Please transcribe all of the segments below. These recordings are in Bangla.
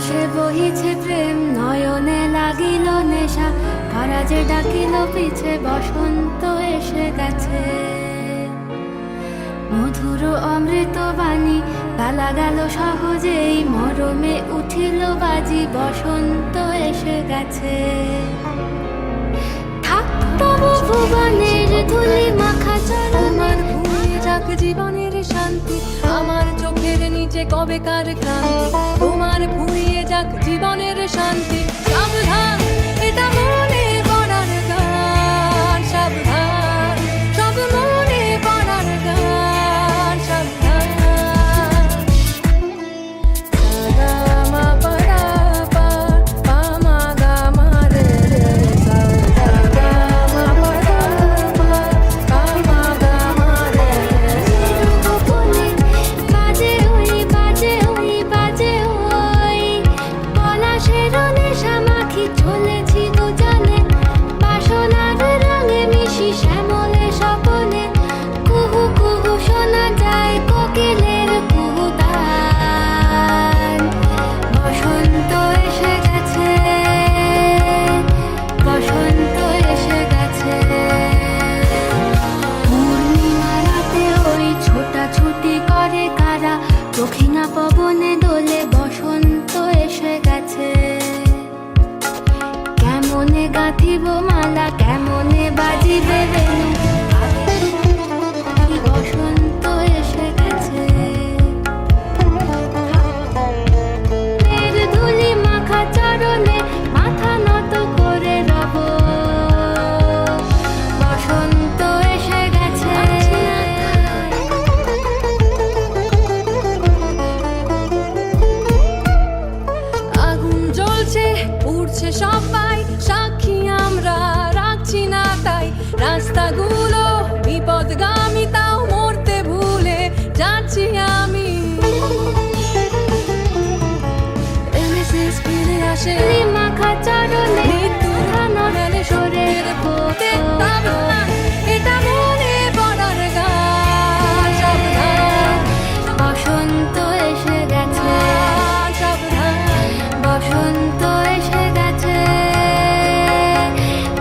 আকাশে বহিছে প্রেম, নয়নে লাগিল নেশা, কারা যে ডাকিল পিছে, বসন্ত এসে গেছে। মধুর অমৃত বাণী গালা গেল সহজেই, মরমে উঠিল বাজি, বসন্ত এসে গেছে। তবু ভুবনের ধুলি মাখা চরণের ভুলে যাক জীবনের শান্তি, আমার চোখের নিচে কবেকার ক্লান্তি, তোমার ভুলিয়ে যাক জীবনের শান্তি। সাবধান, এটা মনে করার গান, সাবধান, সব মনে করার গান, সাবধান। সাগা মা পাড়া পা, পা মা গা মা রে রে, সাগা মা পাড়া পা, পা মা গা মা রে রে। গোপনে বাজে ওই, বাজে ওই, বাজে ওই, পলাশের নেশা মাখি চলেছি দুজনে, বাসনার রঙে মিশি শ্যামলে স্বপনে, কুহু কুহু শোনা যায় কোকিলের কুহুতান। বসন্ত এসে গেছে, বসন্ত এসে গেছে। পূর্ণিমা রাতে ওই ছোটাছুটি করে কারা, দক্ষিণা পবনে দোলে, বসন্ত এসে গেছে। কেমনে গাঁথিব মালা, কেমনে বাজিবে বেণু, বসন্ত এসে গেছে। এর ধুলি মাখা চরণে মাথা নত করে রব, বসন্ত এসে গেছে। আগুন জ্বলছে, উড়ছে সবাই, সাক্ষী আমরা রাখছি না তাই, রাস্তাগুলো বিপদগামী, তাও মরতে ভুলে যাচ্ছি আমি। এমএসএস ফিরে আসে মাখা চরণে, মৃত্যু নড়ালে সরের পথে, এটা মনে পড়ার গান, সাবধান, বসন্ত এসে গেছে, সাবধান, বসন্ত এসে গেছে,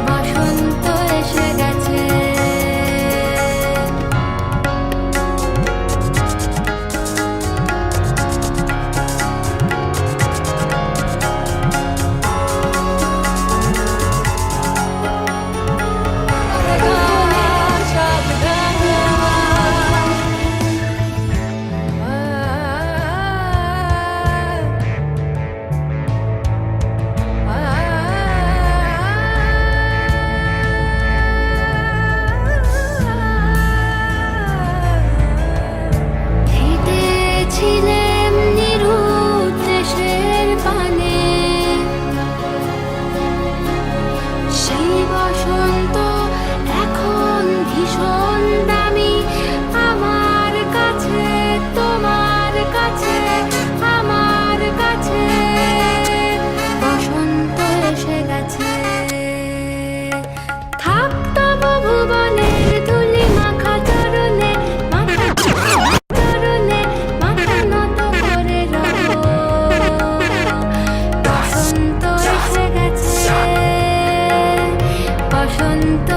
বসন্ত এসে গেছে। হেঁটেছিলেম নিরুৎ দেশের পানে, সেই বসন্ত এখন ভীষণ দামি, আমার কাছে, তোমার কাছে, আমার কাছে। বসন্ত এসে গেছে। থাক তবু ভুবনের ধুলি মাখা চরণে, মাথা চরণে মাথা নত করে রব, বসন্ত এসে গেছে, বসন্ত